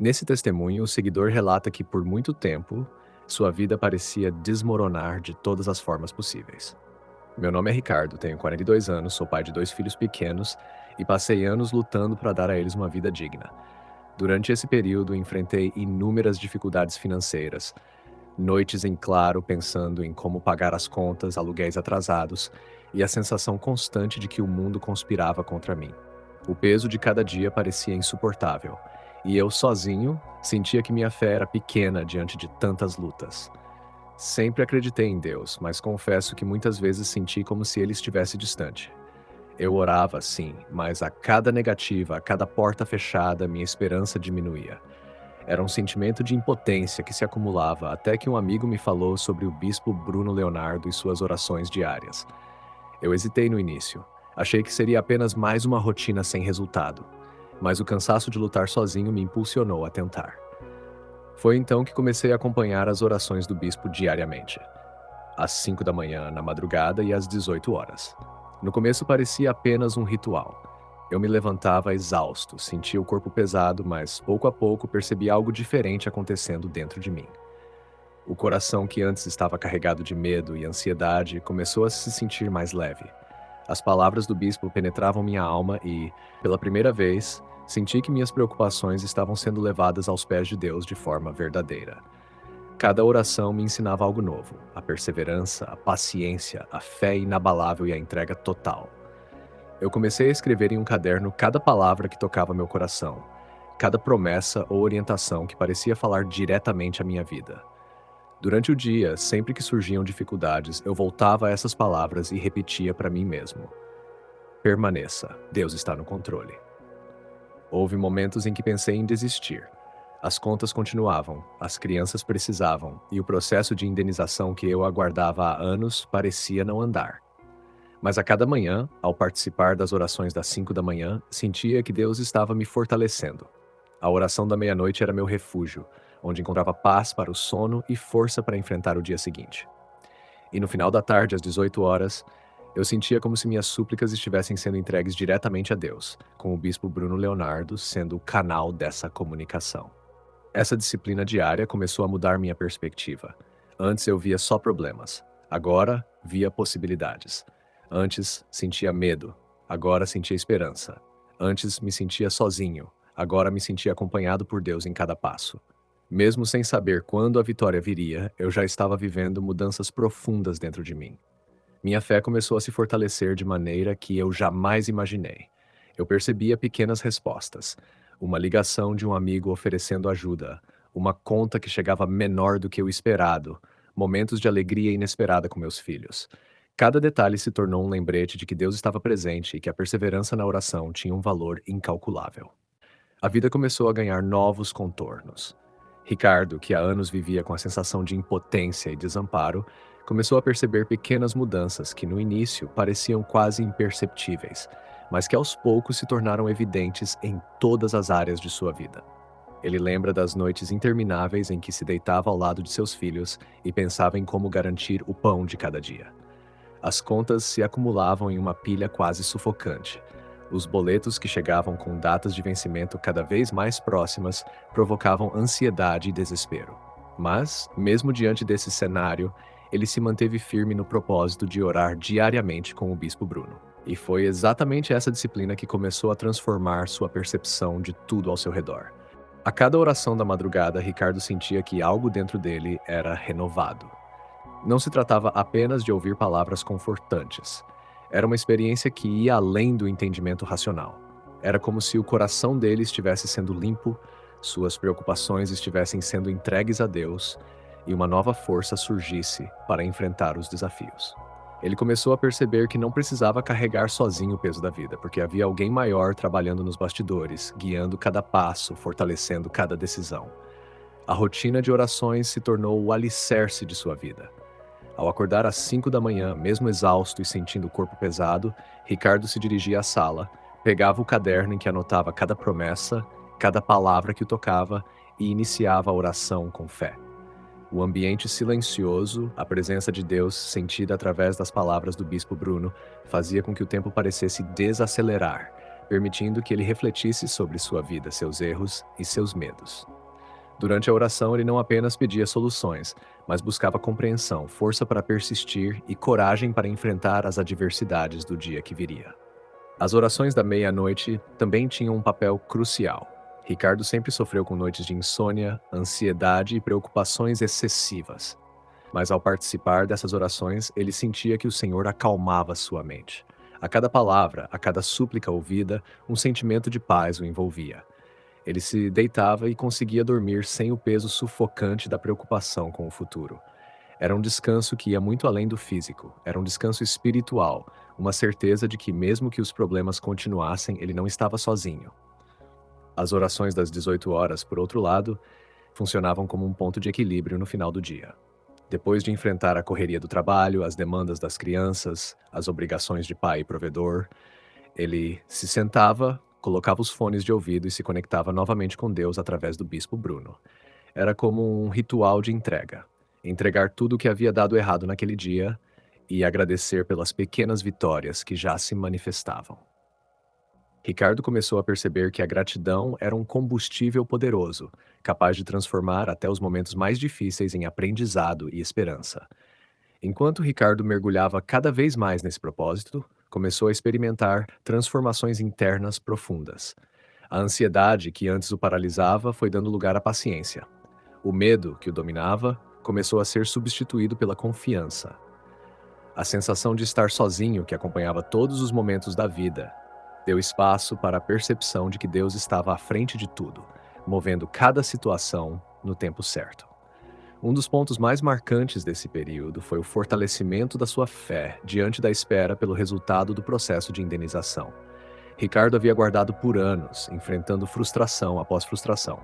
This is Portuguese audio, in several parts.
Nesse testemunho, o seguidor relata que por muito tempo, sua vida parecia desmoronar de todas as formas possíveis. Meu nome é Ricardo, tenho 42 anos, sou pai de dois filhos pequenos e passei anos lutando para dar a eles uma vida digna. Durante esse período, enfrentei inúmeras dificuldades financeiras, noites em claro pensando em como pagar as contas, aluguéis atrasados e a sensação constante de que o mundo conspirava contra mim. O peso de cada dia parecia insuportável, e eu sozinho sentia que minha fé era pequena diante de tantas lutas. Sempre acreditei em Deus, mas confesso que muitas vezes senti como se ele estivesse distante. Eu orava, sim, mas a cada negativa, a cada porta fechada, minha esperança diminuía. Era um sentimento de impotência que se acumulava até que um amigo me falou sobre o bispo Bruno Leonardo e suas orações diárias. Eu hesitei no início. Achei que seria apenas mais uma rotina sem resultado, mas o cansaço de lutar sozinho me impulsionou a tentar. Foi então que comecei a acompanhar as orações do bispo diariamente, às 5 da manhã, na madrugada e às 18 horas. No começo parecia apenas um ritual. Eu me levantava exausto, sentia o corpo pesado, mas pouco a pouco percebi algo diferente acontecendo dentro de mim. O coração que antes estava carregado de medo e ansiedade começou a se sentir mais leve. As palavras do bispo penetravam minha alma e, pela primeira vez, senti que minhas preocupações estavam sendo levadas aos pés de Deus de forma verdadeira. Cada oração me ensinava algo novo: a perseverança, a paciência, a fé inabalável e a entrega total. Eu comecei a escrever em um caderno cada palavra que tocava meu coração, cada promessa ou orientação que parecia falar diretamente à minha vida. Durante o dia, sempre que surgiam dificuldades, eu voltava a essas palavras e repetia para mim mesmo: permaneça, Deus está no controle. Houve momentos em que pensei em desistir. As contas continuavam, as crianças precisavam, e o processo de indenização que eu aguardava há anos parecia não andar. Mas a cada manhã, ao participar das orações das 5 da manhã, sentia que Deus estava me fortalecendo. A oração da meia-noite era meu refúgio, onde encontrava paz para o sono e força para enfrentar o dia seguinte. E no final da tarde, às 18 horas, eu sentia como se minhas súplicas estivessem sendo entregues diretamente a Deus, com o bispo Bruno Leonardo sendo o canal dessa comunicação. Essa disciplina diária começou a mudar minha perspectiva. Antes eu via só problemas, agora via possibilidades. Antes sentia medo, agora sentia esperança. Antes me sentia sozinho, agora me sentia acompanhado por Deus em cada passo. Mesmo sem saber quando a vitória viria, eu já estava vivendo mudanças profundas dentro de mim. Minha fé começou a se fortalecer de maneira que eu jamais imaginei. Eu percebia pequenas respostas, uma ligação de um amigo oferecendo ajuda, uma conta que chegava menor do que o esperado, momentos de alegria inesperada com meus filhos. Cada detalhe se tornou um lembrete de que Deus estava presente e que a perseverança na oração tinha um valor incalculável. A vida começou a ganhar novos contornos. Ricardo, que há anos vivia com a sensação de impotência e desamparo, começou a perceber pequenas mudanças que no início pareciam quase imperceptíveis, mas que aos poucos se tornaram evidentes em todas as áreas de sua vida. Ele lembra das noites intermináveis em que se deitava ao lado de seus filhos e pensava em como garantir o pão de cada dia. As contas se acumulavam em uma pilha quase sufocante. Os boletos que chegavam com datas de vencimento cada vez mais próximas provocavam ansiedade e desespero. Mas, mesmo diante desse cenário, ele se manteve firme no propósito de orar diariamente com o bispo Bruno. E foi exatamente essa disciplina que começou a transformar sua percepção de tudo ao seu redor. A cada oração da madrugada, Ricardo sentia que algo dentro dele era renovado. Não se tratava apenas de ouvir palavras confortantes. Era uma experiência que ia além do entendimento racional. Era como se o coração dele estivesse sendo limpo, suas preocupações estivessem sendo entregues a Deus e uma nova força surgisse para enfrentar os desafios. Ele começou a perceber que não precisava carregar sozinho o peso da vida, porque havia alguém maior trabalhando nos bastidores, guiando cada passo, fortalecendo cada decisão. A rotina de orações se tornou o alicerce de sua vida. Ao acordar às 5 da manhã, mesmo exausto e sentindo o corpo pesado, Ricardo se dirigia à sala, pegava o caderno em que anotava cada promessa, cada palavra que o tocava e iniciava a oração com fé. O ambiente silencioso, a presença de Deus sentida através das palavras do bispo Bruno, fazia com que o tempo parecesse desacelerar, permitindo que ele refletisse sobre sua vida, seus erros e seus medos. Durante a oração, ele não apenas pedia soluções, mas buscava compreensão, força para persistir e coragem para enfrentar as adversidades do dia que viria. As orações da meia-noite também tinham um papel crucial. Ricardo sempre sofreu com noites de insônia, ansiedade e preocupações excessivas. Mas ao participar dessas orações, ele sentia que o Senhor acalmava sua mente. A cada palavra, a cada súplica ouvida, um sentimento de paz o envolvia. Ele se deitava e conseguia dormir sem o peso sufocante da preocupação com o futuro. Era um descanso que ia muito além do físico, era um descanso espiritual, uma certeza de que, mesmo que os problemas continuassem, ele não estava sozinho. As orações das 18 horas, por outro lado, funcionavam como um ponto de equilíbrio no final do dia. Depois de enfrentar a correria do trabalho, as demandas das crianças, as obrigações de pai e provedor, ele se sentava, colocava os fones de ouvido e se conectava novamente com Deus através do Bispo Bruno. Era como um ritual de entrega. Entregar tudo o que havia dado errado naquele dia e agradecer pelas pequenas vitórias que já se manifestavam. Ricardo começou a perceber que a gratidão era um combustível poderoso, capaz de transformar até os momentos mais difíceis em aprendizado e esperança. Enquanto Ricardo mergulhava cada vez mais nesse propósito, começou a experimentar transformações internas profundas. A ansiedade que antes o paralisava foi dando lugar à paciência. O medo que o dominava começou a ser substituído pela confiança. A sensação de estar sozinho, que acompanhava todos os momentos da vida, deu espaço para a percepção de que Deus estava à frente de tudo, movendo cada situação no tempo certo. Um dos pontos mais marcantes desse período foi o fortalecimento da sua fé diante da espera pelo resultado do processo de indenização. Ricardo havia aguardado por anos, enfrentando frustração após frustração.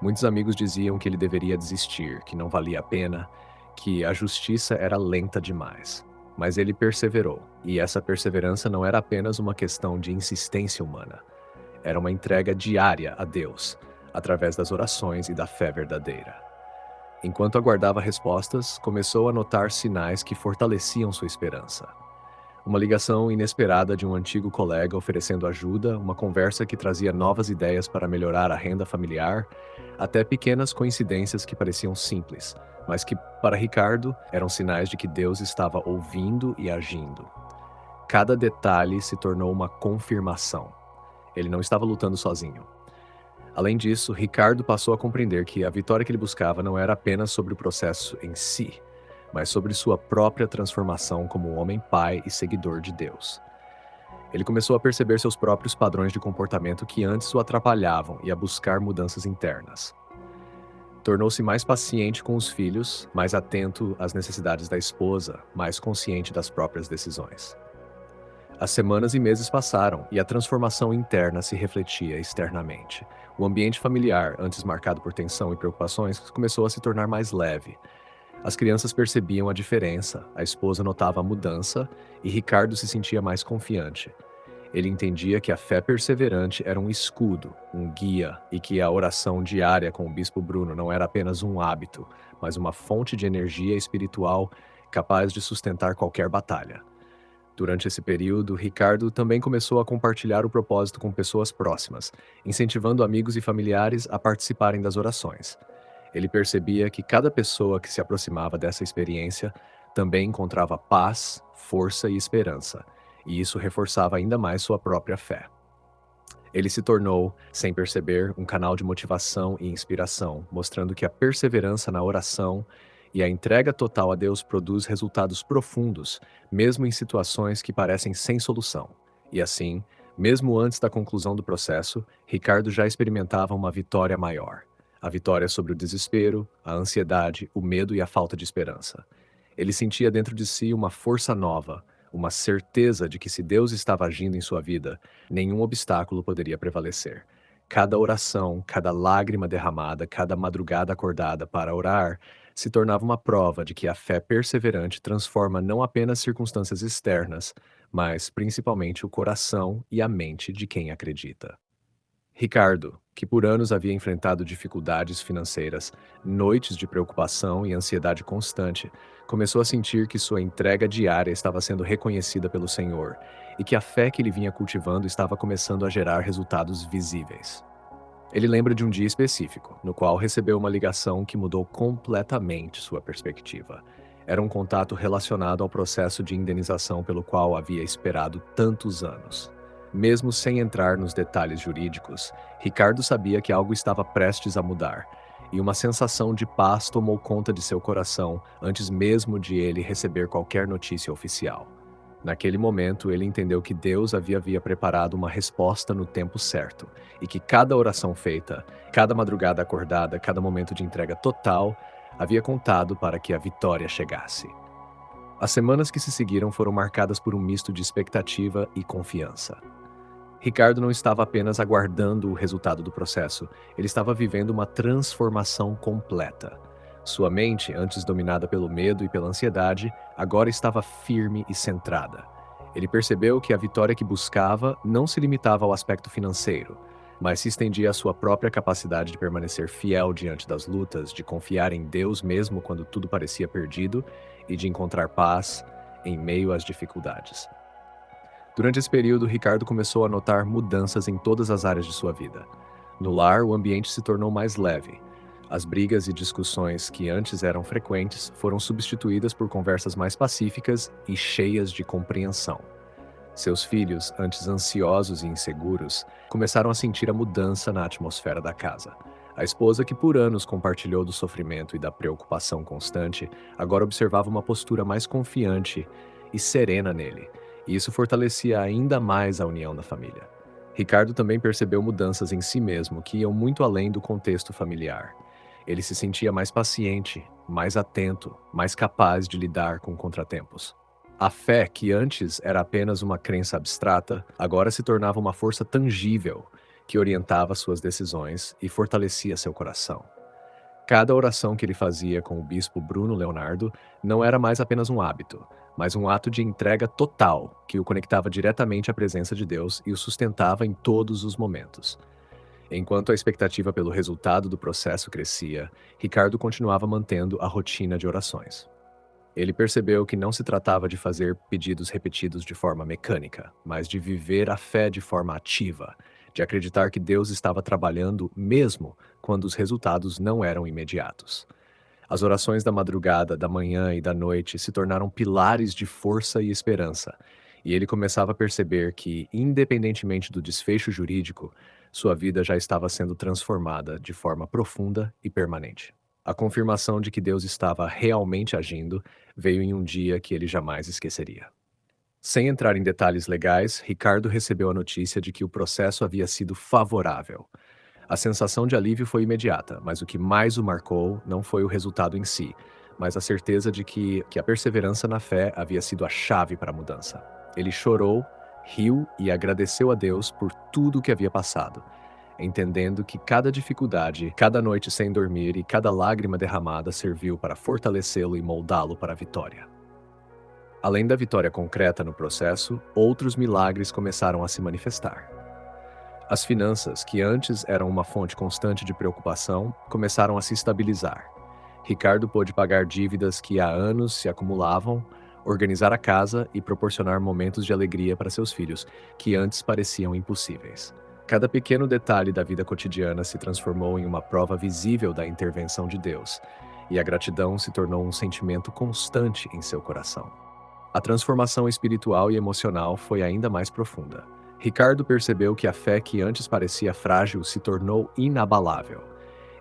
Muitos amigos diziam que ele deveria desistir, que não valia a pena, que a justiça era lenta demais. Mas ele perseverou, e essa perseverança não era apenas uma questão de insistência humana. Era uma entrega diária a Deus, através das orações e da fé verdadeira. Enquanto aguardava respostas, começou a notar sinais que fortaleciam sua esperança. Uma ligação inesperada de um antigo colega oferecendo ajuda, uma conversa que trazia novas ideias para melhorar a renda familiar, até pequenas coincidências que pareciam simples, mas que, para Ricardo, eram sinais de que Deus estava ouvindo e agindo. Cada detalhe se tornou uma confirmação. Ele não estava lutando sozinho. Além disso, Ricardo passou a compreender que a vitória que ele buscava não era apenas sobre o processo em si, mas sobre sua própria transformação como homem, pai e seguidor de Deus. Ele começou a perceber seus próprios padrões de comportamento que antes o atrapalhavam e a buscar mudanças internas. Tornou-se mais paciente com os filhos, mais atento às necessidades da esposa, mais consciente das próprias decisões. As semanas e meses passaram e a transformação interna se refletia externamente. O ambiente familiar, antes marcado por tensão e preocupações, começou a se tornar mais leve. As crianças percebiam a diferença, a esposa notava a mudança e Ricardo se sentia mais confiante. Ele entendia que a fé perseverante era um escudo, um guia, e que a oração diária com o Bispo Bruno não era apenas um hábito, mas uma fonte de energia espiritual capaz de sustentar qualquer batalha. Durante esse período, Ricardo também começou a compartilhar o propósito com pessoas próximas, incentivando amigos e familiares a participarem das orações. Ele percebia que cada pessoa que se aproximava dessa experiência também encontrava paz, força e esperança, e isso reforçava ainda mais sua própria fé. Ele se tornou, sem perceber, um canal de motivação e inspiração, mostrando que a perseverança na oração e a entrega total a Deus produz resultados profundos, mesmo em situações que parecem sem solução. E assim, mesmo antes da conclusão do processo, Ricardo já experimentava uma vitória maior. A vitória sobre o desespero, a ansiedade, o medo e a falta de esperança. Ele sentia dentro de si uma força nova, uma certeza de que se Deus estava agindo em sua vida, nenhum obstáculo poderia prevalecer. Cada oração, cada lágrima derramada, cada madrugada acordada para orar, se tornava uma prova de que a fé perseverante transforma não apenas circunstâncias externas, mas principalmente o coração e a mente de quem acredita. Ricardo, que por anos havia enfrentado dificuldades financeiras, noites de preocupação e ansiedade constante, começou a sentir que sua entrega diária estava sendo reconhecida pelo Senhor e que a fé que ele vinha cultivando estava começando a gerar resultados visíveis. Ele lembra de um dia específico, no qual recebeu uma ligação que mudou completamente sua perspectiva. Era um contato relacionado ao processo de indenização pelo qual havia esperado tantos anos. Mesmo sem entrar nos detalhes jurídicos, Ricardo sabia que algo estava prestes a mudar, e uma sensação de paz tomou conta de seu coração antes mesmo de ele receber qualquer notícia oficial. Naquele momento, ele entendeu que Deus havia preparado uma resposta no tempo certo, e que cada oração feita, cada madrugada acordada, cada momento de entrega total, havia contado para que a vitória chegasse. As semanas que se seguiram foram marcadas por um misto de expectativa e confiança. Ricardo não estava apenas aguardando o resultado do processo, ele estava vivendo uma transformação completa. Sua mente, antes dominada pelo medo e pela ansiedade, agora estava firme e centrada. Ele percebeu que a vitória que buscava não se limitava ao aspecto financeiro, mas se estendia à sua própria capacidade de permanecer fiel diante das lutas, de confiar em Deus mesmo quando tudo parecia perdido e de encontrar paz em meio às dificuldades. Durante esse período, Ricardo começou a notar mudanças em todas as áreas de sua vida. No lar, o ambiente se tornou mais leve. As brigas e discussões que antes eram frequentes foram substituídas por conversas mais pacíficas e cheias de compreensão. Seus filhos, antes ansiosos e inseguros, começaram a sentir a mudança na atmosfera da casa. A esposa, que por anos compartilhou do sofrimento e da preocupação constante, agora observava uma postura mais confiante e serena nele, e isso fortalecia ainda mais a união da família. Ricardo também percebeu mudanças em si mesmo que iam muito além do contexto familiar. Ele se sentia mais paciente, mais atento, mais capaz de lidar com contratempos. A fé, que antes era apenas uma crença abstrata, agora se tornava uma força tangível que orientava suas decisões e fortalecia seu coração. Cada oração que ele fazia com o bispo Bruno Leonardo não era mais apenas um hábito, mas um ato de entrega total que o conectava diretamente à presença de Deus e o sustentava em todos os momentos. Enquanto a expectativa pelo resultado do processo crescia, Ricardo continuava mantendo a rotina de orações. Ele percebeu que não se tratava de fazer pedidos repetidos de forma mecânica, mas de viver a fé de forma ativa, de acreditar que Deus estava trabalhando mesmo quando os resultados não eram imediatos. As orações da madrugada, da manhã e da noite se tornaram pilares de força e esperança, e ele começava a perceber que, independentemente do desfecho jurídico, sua vida já estava sendo transformada de forma profunda e permanente. A confirmação de que Deus estava realmente agindo veio em um dia que ele jamais esqueceria. Sem entrar em detalhes legais, Ricardo recebeu a notícia de que o processo havia sido favorável. A sensação de alívio foi imediata, mas o que mais o marcou não foi o resultado em si, mas a certeza de que a perseverança na fé havia sido a chave para a mudança. Ele chorou, riu e agradeceu a Deus por tudo o que havia passado, entendendo que cada dificuldade, cada noite sem dormir e cada lágrima derramada serviu para fortalecê-lo e moldá-lo para a vitória. Além da vitória concreta no processo, outros milagres começaram a se manifestar. As finanças, que antes eram uma fonte constante de preocupação, começaram a se estabilizar. Ricardo pôde pagar dívidas que há anos se acumulavam, organizar a casa e proporcionar momentos de alegria para seus filhos, que antes pareciam impossíveis. Cada pequeno detalhe da vida cotidiana se transformou em uma prova visível da intervenção de Deus, e a gratidão se tornou um sentimento constante em seu coração. A transformação espiritual e emocional foi ainda mais profunda. Ricardo percebeu que a fé que antes parecia frágil se tornou inabalável.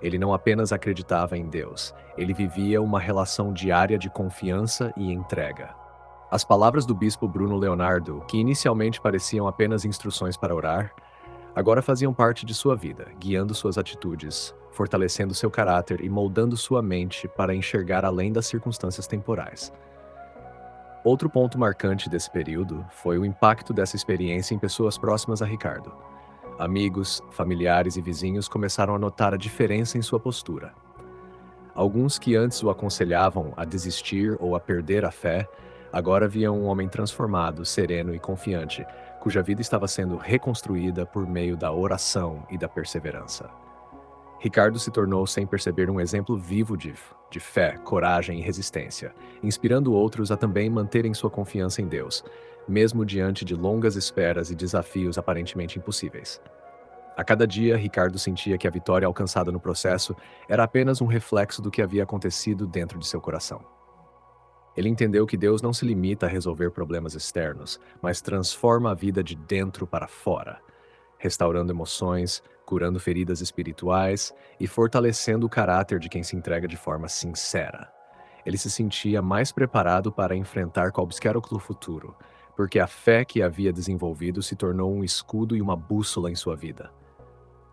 Ele não apenas acreditava em Deus, ele vivia uma relação diária de confiança e entrega. As palavras do bispo Bruno Leonardo, que inicialmente pareciam apenas instruções para orar, agora faziam parte de sua vida, guiando suas atitudes, fortalecendo seu caráter e moldando sua mente para enxergar além das circunstâncias temporais. Outro ponto marcante desse período foi o impacto dessa experiência em pessoas próximas a Ricardo. Amigos, familiares e vizinhos começaram a notar a diferença em sua postura. Alguns que antes o aconselhavam a desistir ou a perder a fé, Agora via um homem transformado, sereno e confiante, cuja vida estava sendo reconstruída por meio da oração e da perseverança. Ricardo se tornou, sem perceber, um exemplo vivo de fé, coragem e resistência, inspirando outros a também manterem sua confiança em Deus, mesmo diante de longas esperas e desafios aparentemente impossíveis. A cada dia, Ricardo sentia que a vitória alcançada no processo era apenas um reflexo do que havia acontecido dentro de seu coração. Ele entendeu que Deus não se limita a resolver problemas externos, mas transforma a vida de dentro para fora, restaurando emoções, curando feridas espirituais e fortalecendo o caráter de quem se entrega de forma sincera. Ele se sentia mais preparado para enfrentar qualquer outro futuro, porque a fé que havia desenvolvido se tornou um escudo e uma bússola em sua vida.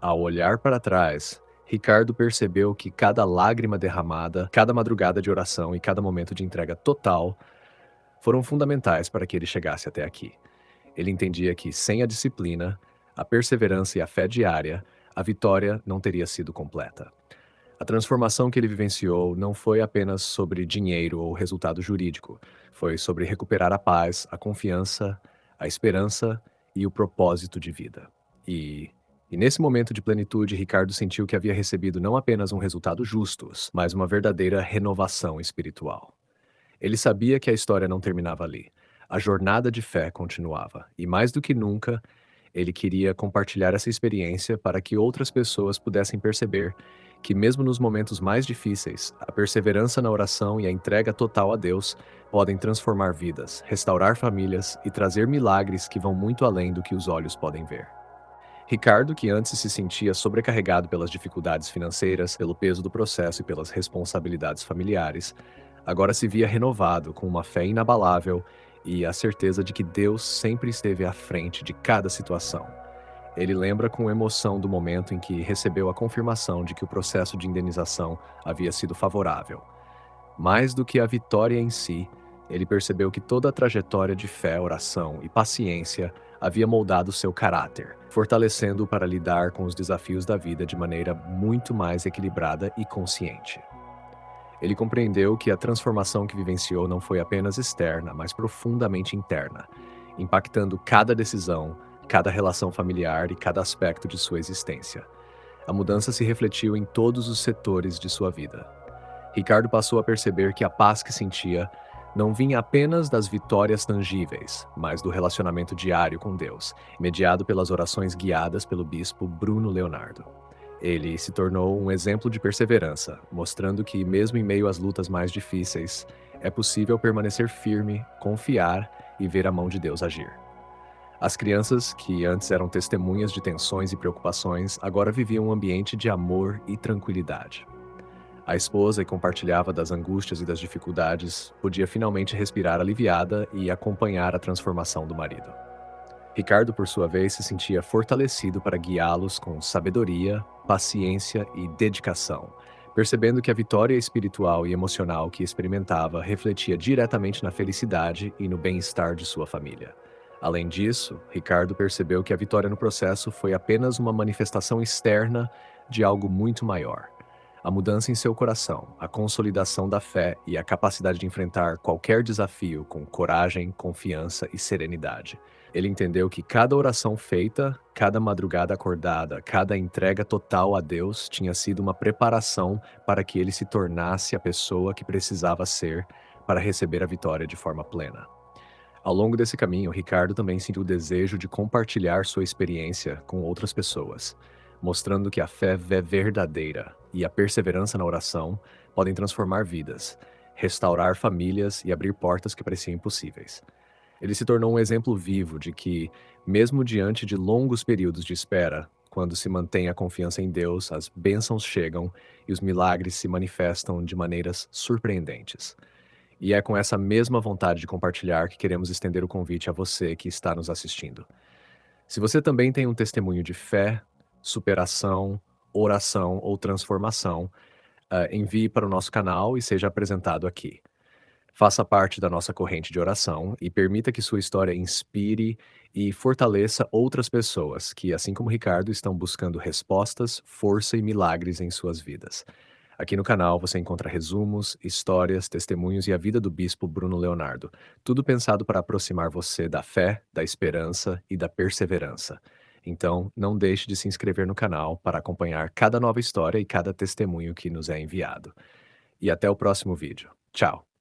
Ao olhar para trás, Ricardo percebeu que cada lágrima derramada, cada madrugada de oração e cada momento de entrega total foram fundamentais para que ele chegasse até aqui. Ele entendia que, sem a disciplina, a perseverança e a fé diária, a vitória não teria sido completa. A transformação que ele vivenciou não foi apenas sobre dinheiro ou resultado jurídico, foi sobre recuperar a paz, a confiança, a esperança e o propósito de vida. E, e nesse momento de plenitude, Ricardo sentiu que havia recebido não apenas um resultado justo, mas uma verdadeira renovação espiritual. Ele sabia que a história não terminava ali. A jornada de fé continuava, e mais do que nunca, ele queria compartilhar essa experiência para que outras pessoas pudessem perceber que, mesmo nos momentos mais difíceis, a perseverança na oração e a entrega total a Deus podem transformar vidas, restaurar famílias e trazer milagres que vão muito além do que os olhos podem ver. Ricardo, que antes se sentia sobrecarregado pelas dificuldades financeiras, pelo peso do processo e pelas responsabilidades familiares, agora se via renovado com uma fé inabalável e a certeza de que Deus sempre esteve à frente de cada situação. Ele lembra com emoção do momento em que recebeu a confirmação de que o processo de indenização havia sido favorável. Mais do que a vitória em si, ele percebeu que toda a trajetória de fé, oração e paciência havia moldado seu caráter, fortalecendo-o para lidar com os desafios da vida de maneira muito mais equilibrada e consciente. Ele compreendeu que a transformação que vivenciou não foi apenas externa, mas profundamente interna, impactando cada decisão, cada relação familiar e cada aspecto de sua existência. A mudança se refletiu em todos os setores de sua vida. Ricardo passou a perceber que a paz que sentia não vinha apenas das vitórias tangíveis, mas do relacionamento diário com Deus, mediado pelas orações guiadas pelo bispo Bruno Leonardo. Ele se tornou um exemplo de perseverança, mostrando que, mesmo em meio às lutas mais difíceis, é possível permanecer firme, confiar e ver a mão de Deus agir. As crianças, que antes eram testemunhas de tensões e preocupações, agora viviam um ambiente de amor e tranquilidade. A esposa, que compartilhava das angústias e das dificuldades, podia finalmente respirar aliviada e acompanhar a transformação do marido. Ricardo, por sua vez, se sentia fortalecido para guiá-los com sabedoria, paciência e dedicação, percebendo que a vitória espiritual e emocional que experimentava refletia diretamente na felicidade e no bem-estar de sua família. Além disso, Ricardo percebeu que a vitória no processo foi apenas uma manifestação externa de algo muito maior. A mudança em seu coração, a consolidação da fé e a capacidade de enfrentar qualquer desafio com coragem, confiança e serenidade. Ele entendeu que cada oração feita, cada madrugada acordada, cada entrega total a Deus tinha sido uma preparação para que ele se tornasse a pessoa que precisava ser para receber a vitória de forma plena. Ao longo desse caminho, Ricardo também sentiu o desejo de compartilhar sua experiência com outras pessoas, mostrando que a fé é verdadeira e a perseverança na oração podem transformar vidas, restaurar famílias e abrir portas que pareciam impossíveis. Ele se tornou um exemplo vivo de que, mesmo diante de longos períodos de espera, quando se mantém a confiança em Deus, as bênçãos chegam e os milagres se manifestam de maneiras surpreendentes. E é com essa mesma vontade de compartilhar que queremos estender o convite a você que está nos assistindo. Se você também tem um testemunho de fé, superação, oração ou transformação, envie para o nosso canal e seja apresentado aqui. Faça parte da nossa corrente de oração e permita que sua história inspire e fortaleça outras pessoas que, assim como Ricardo, estão buscando respostas, força e milagres em suas vidas. Aqui no canal você encontra resumos, histórias, testemunhos e a vida do bispo Bruno Leonardo, tudo pensado para aproximar você da fé, da esperança e da perseverança. Então, não deixe de se inscrever no canal para acompanhar cada nova história e cada testemunho que nos é enviado. E até o próximo vídeo. Tchau!